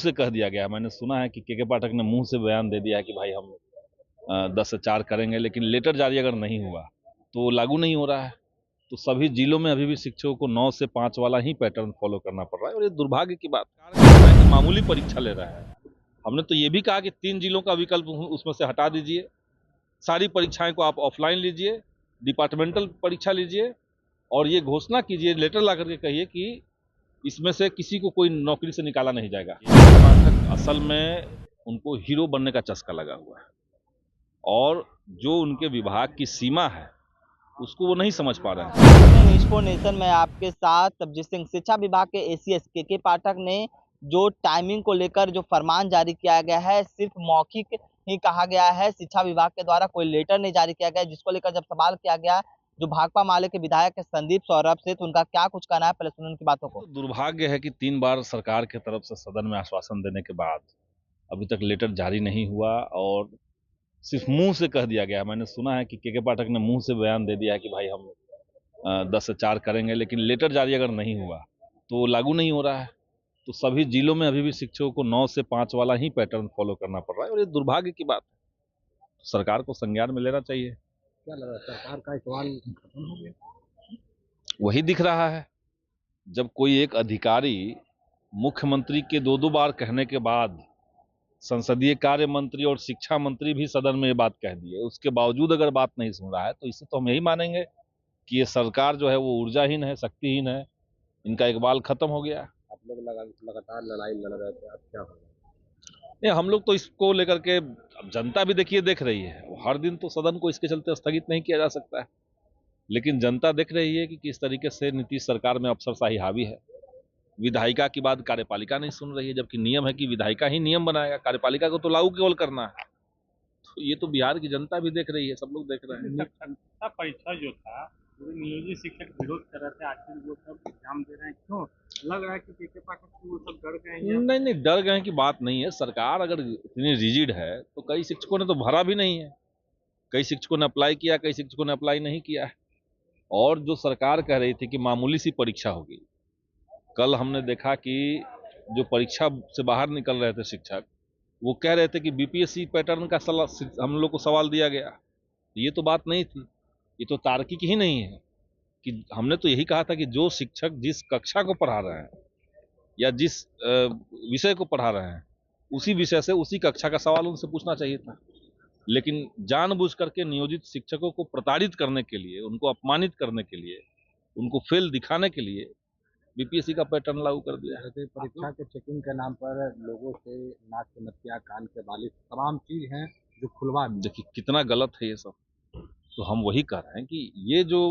से कह दिया गया है। मैंने सुना है कि के पाठक ने मुंह से बयान दे दिया है कि भाई हम 10 से 4 करेंगे, लेकिन लेटर जारी अगर नहीं हुआ तो लागू नहीं हो रहा है। तो सभी जिलों में अभी भी शिक्षकों को 9 से 5 वाला ही पैटर्न फॉलो करना पड़ रहा है, और ये दुर्भाग्य की बात है कि मामूली परीक्षा ले रहा है। हमने तो ये भी कहा कि 3 जिलों का विकल्प उसमें से हटा दीजिए, सारी परीक्षाएं को आप ऑफलाइन लीजिए, डिपार्टमेंटल परीक्षा लीजिए, और ये घोषणा कीजिए, लेटर ला करके कहिए कि इसमें से किसी को कोई नौकरी से निकाला नहीं जाएगा। पाठक असल में उनको हीरो बनने का चस्का लगा हुआ है, और जो उनके विभाग की सीमा है उसको वो नहीं समझ पा रहे हैं। न्यूज़ फॉर नेशन में आपके साथ तबजीत सिंह। शिक्षा विभाग के एसीएस के पाठक ने जो टाइमिंग को लेकर जो फरमान जारी किया गया है, सिर्फ मौखिक ही कहा गया है। शिक्षा विभाग के द्वारा कोई लेटर नहीं जारी किया गया, जिसको लेकर जब सवाल किया गया जो भाकपा माले के विधायक है संदीप सौरभ से, तो उनका क्या कुछ कहना है, पहले सुनो उनकी बातों को। तो दुर्भाग्य है कि 3 बार सरकार की तरफ से सदन में आश्वासन देने के बाद अभी तक लेटर जारी नहीं हुआ, और सिर्फ मुंह से कह दिया गया। मैंने सुना है कि के पाठक ने मुंह से बयान दे दिया है कि भाई हम 10 से 4 करेंगे, लेकिन लेटर जारी अगर नहीं हुआ तो लागू नहीं हो रहा है। तो सभी जिलों में अभी भी शिक्षकों को 9 से 5 वाला ही पैटर्न फॉलो करना पड़ रहा है, और ये दुर्भाग्य की बात है। सरकार को संज्ञान में लेना चाहिए। क्या लग रहा है, सरकार का सवाल खत्म हो गया? वही दिख रहा है, जब कोई एक अधिकारी मुख्यमंत्री के 2-2 बार कहने के बाद, संसदीय कार्य मंत्री और शिक्षा मंत्री भी सदन में ये बात कह दिए, उसके बावजूद अगर बात नहीं सुन रहा है, तो इससे तो हम यही मानेंगे कि ये सरकार जो है वो ऊर्जाहीन है, शक्तिहीन है, इनका इकबाल खत्म हो गया। आप लोग लगातार लड़ाई लड़ रहे थे, अब क्या होगा? नहीं, हम लोग तो इसको लेकर के, अब जनता भी देखिए देख रही है, हर दिन तो सदन को इसके चलते स्थगित नहीं किया जा सकता है, लेकिन जनता देख रही है कि किस तरीके से नीतीश सरकार में अफसरशाही हावी है। विधायिका की बात कार्यपालिका नहीं सुन रही है, जबकि नियम है कि विधायिका ही नियम बनाएगा, कार्यपालिका को तो लागू केवल करना है। तो ये तो बिहार की जनता भी देख रही है, सब लोग देख रहे हैं। शिक्षकता परीक्षा जो था, पूरे नियोजित शिक्षक विरोध कर रहे थे, आखिर वो सब एग्जाम दे रहे हैं, क्यों लग रहा है कि के पाठक वो सब डर गए हैं? नहीं नहीं, डर गए की बात नहीं है। सरकार अगर इतनी रिजिड है तो कई शिक्षकों ने तो भरा भी नहीं है, कई शिक्षकों ने अप्लाई किया, कई शिक्षकों ने अप्लाई नहीं किया है। और जो सरकार कह रही थी कि मामूली सी परीक्षा होगी, कल हमने देखा कि जो परीक्षा से बाहर निकल रहे थे शिक्षक, वो कह रहे थे कि बीपीएससी पैटर्न का हम लोग को सवाल दिया गया। ये तो बात नहीं थी, ये तो तार्किक ही नहीं है। कि हमने तो यही कहा था कि जो शिक्षक जिस कक्षा को पढ़ा रहे हैं या जिस विषय को पढ़ा रहे हैं, उसी विषय से उसी कक्षा का सवाल उनसे पूछना चाहिए था। लेकिन जानबूझ करके नियोजित शिक्षकों को प्रताड़ित करने के लिए, उनको अपमानित करने के लिए, उनको फेल दिखाने के लिए बीपीएससी का पैटर्न लागू कर दिया है। जैसे परीक्षा के चेकिंग के नाम पर लोगों से नाक के नथिया, कान के बाली, तमाम चीज हैं जो खुलवा दी। देखिए कितना गलत है ये सब। तो हम वही कह रहे हैं कि ये जो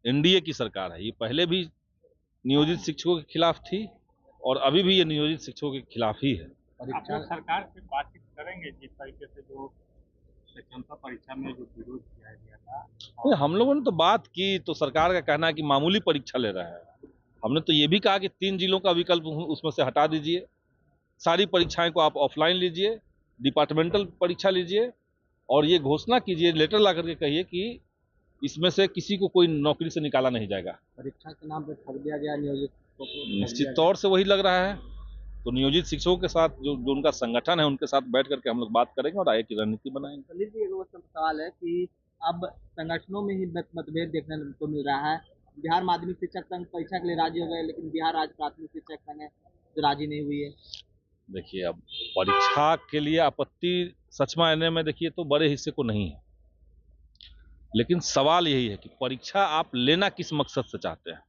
एनडीए की सरकार है, ये पहले भी नियोजित शिक्षकों के खिलाफ थी, और अभी भी ये नियोजित शिक्षकों के खिलाफ ही है। आप लोग सरकार से बातचीत करेंगे जिस तरीके से जो शिक्षकता परीक्षा में जो विरोध किया गया था? हम लोगों ने तो बात की, तो सरकार का कहना है कि मामूली परीक्षा ले रहा है। हमने तो ये भी कहा कि 3 जिलों का विकल्प उसमें से हटा दीजिए, सारी परीक्षाएं को आप ऑफलाइन लीजिए, डिपार्टमेंटल परीक्षा लीजिए, और ये घोषणा कीजिए, लेटर ला करके कहिए कि इसमें से किसी को कोई नौकरी से निकाला नहीं जाएगा। परीक्षा के नाम पर ठग दिया गया नियोजित को। निश्चित तौर से वही लग रहा है। तो नियोजित शिक्षकों के साथ जो उनका संगठन है, उनके साथ बैठ करके हम लोग बात करेंगे और आगे की रणनीति बनाएंगे। संदीप जी, एक सवाल है कि अब संगठनों में ही मतभेद देखने को मिल रहा है। बिहार माध्यमिक शिक्षक संघ परीक्षा के लिए राजी हो गए, लेकिन बिहार राज्य प्राथमिक शिक्षक संघ है जो राजी नहीं हुई है। देखिए, अब परीक्षा के लिए आपत्ति सच मायने में देखिए तो बड़े हिस्से को नहीं है, लेकिन सवाल यही है कि परीक्षा आप लेना किस मकसद से चाहते हैं।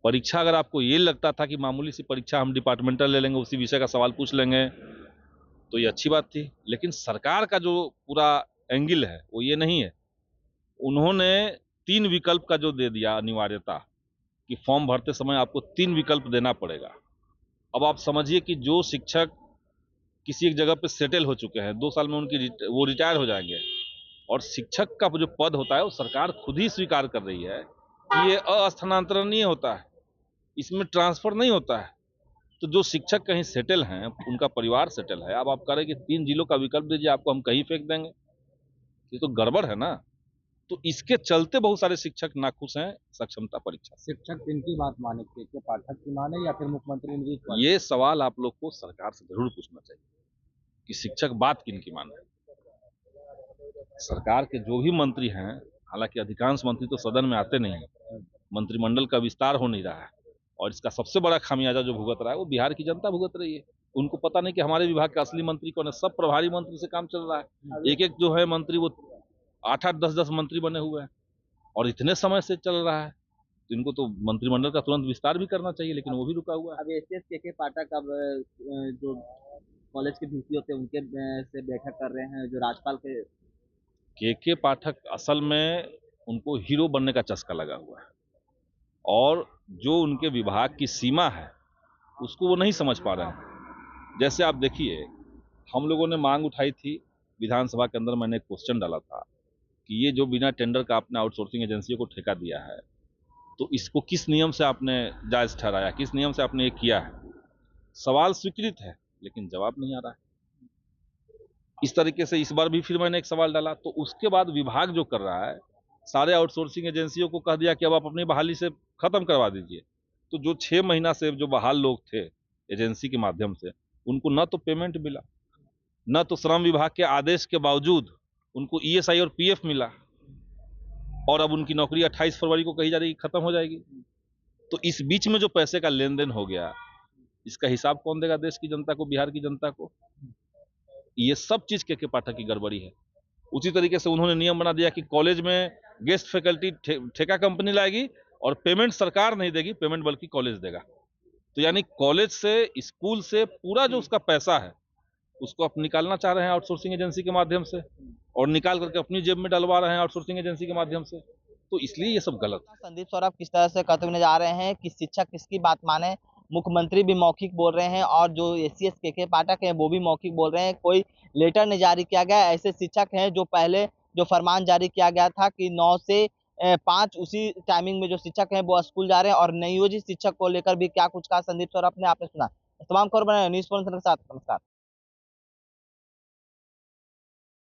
परीक्षा अगर आपको ये लगता था कि मामूली सी परीक्षा हम डिपार्टमेंटल ले लेंगे, उसी विषय का सवाल पूछ लेंगे, तो ये अच्छी बात थी। लेकिन सरकार का जो पूरा एंगल है वो ये नहीं है। उन्होंने 3 विकल्प का जो दे दिया अनिवार्यता, कि फॉर्म भरते समय आपको 3 विकल्प देना पड़ेगा। अब आप समझिए कि जो शिक्षक किसी एक जगह पे सेटल हो चुके हैं, 2 साल में वो रिटायर हो जाएंगे, और शिक्षक का जो पद होता है वो सरकार खुद ही स्वीकार कर रही है कि ये अस्थानांतरणीय होता है, इसमें ट्रांसफर नहीं होता है। तो जो शिक्षक कहीं सेटल हैं, उनका परिवार सेटल है, अब आप कह रहे कि 3 जिलों का विकल्प दीजिए, आपको हम कहीं फेंक देंगे, ये तो गड़बड़ है ना। तो इसके चलते बहुत सारे शिक्षक नाखुश हैं सक्षमता परीक्षा से। शिक्षक किनकी बात माने, के पाठक की माने या फिर मुख्यमंत्री नीतीश कुमार? ये सवाल आप लोग को सरकार से जरूर पूछना चाहिए कि शिक्षक बात किनकी माने। सरकार के जो भी मंत्री हैं, हालांकि अधिकांश मंत्री तो सदन में आते नहीं हैं, मंत्रिमंडल का विस्तार हो नहीं रहा है, और इसका सबसे बड़ा खामियाजा जो भुगत रहा है वो बिहार की जनता भुगत रही है। उनको पता नहीं कि हमारे विभाग का असली मंत्री कौन है। सब प्रभारी मंत्री से काम चल रहा है। एक एक जो है मंत्री वो 8-8, 10-10 मंत्री बने हुए हैं और इतने समय से चल रहा है, तो इनको तो मंत्रिमंडल का तुरंत विस्तार भी करना चाहिए, लेकिन वो भी रुका हुआ है। अब एसीएस के पाठक अब जो कॉलेज के वीसी होते हैं उनके से बैठक कर रहे हैं, जो राज्यपाल के पाठक असल में उनको हीरो बनने का चस्का लगा हुआ है, और जो उनके विभाग की सीमा है उसको वो नहीं समझ पा रहे हैं। जैसे आप देखिए, हम लोगों ने मांग उठाई थी विधानसभा के अंदर, मैंने एक क्वेश्चन डाला था कि ये जो बिना टेंडर का आपने आउटसोर्सिंग एजेंसियों को ठेका दिया है, तो इसको किस नियम से आपने जायज ठहराया, किस नियम से आपने ये किया है। सवाल स्वीकृत है लेकिन जवाब नहीं आ रहा है। इस तरीके से इस बार भी फिर मैंने एक सवाल डाला, तो उसके बाद विभाग जो कर रहा है, सारे आउटसोर्सिंग एजेंसियों को कह दिया कि अब आप अपनी बहाली से खत्म करवा दीजिए। तो जो 6 महीना से जो बहाल लोग थे एजेंसी के माध्यम से, उनको न तो पेमेंट मिला, न तो श्रम विभाग के आदेश के बावजूद उनको ईएसआई और पीएफ मिला, और अब उनकी नौकरी 28 फरवरी को कही जा रही है खत्म हो जाएगी। तो इस बीच में जो पैसे का लेन देन हो गया, इसका हिसाब कौन देगा देश की जनता को, बिहार की जनता को? ये सब चीज के पाठक की गड़बड़ी है। उसी तरीके से उन्होंने नियम बना दिया कि कॉलेज में गेस्ट फैकल्टी ठेका कंपनी लाएगी और पेमेंट सरकार नहीं देगी, पेमेंट बल्कि कॉलेज देगा। तो यानी कॉलेज से, स्कूल से पूरा जो उसका पैसा है उसको आप निकालना चाह रहे हैं आउटसोर्सिंग एजेंसी के माध्यम से, और निकाल करके अपनी जेब में डलवा रहे हैं आउटसोर्सिंग एजेंसी के माध्यम से। तो इसलिए ये सब गलत है। संदीप सौरभ किस तरह से कहते हुए नजर आ रहे हैं कि शिक्षक किसकी बात माने, मुख्यमंत्री भी मौखिक बोल रहे हैं और जो एसीएस के पाठक हैं वो भी मौखिक बोल रहे हैं। कोई लेटर नहीं जारी किया गया। ऐसे शिक्षक हैं जो पहले जो फरमान जारी किया गया था कि 9 से 5 उसी टाइमिंग में जो शिक्षक हैं वो स्कूल जा रहे हैं, और नियोजित शिक्षक को लेकर भी क्या कुछ कहा संदीप सौरभ ने, आपने सुना। तमाम खबर बने न्यूज़ के साथ। नमस्कार।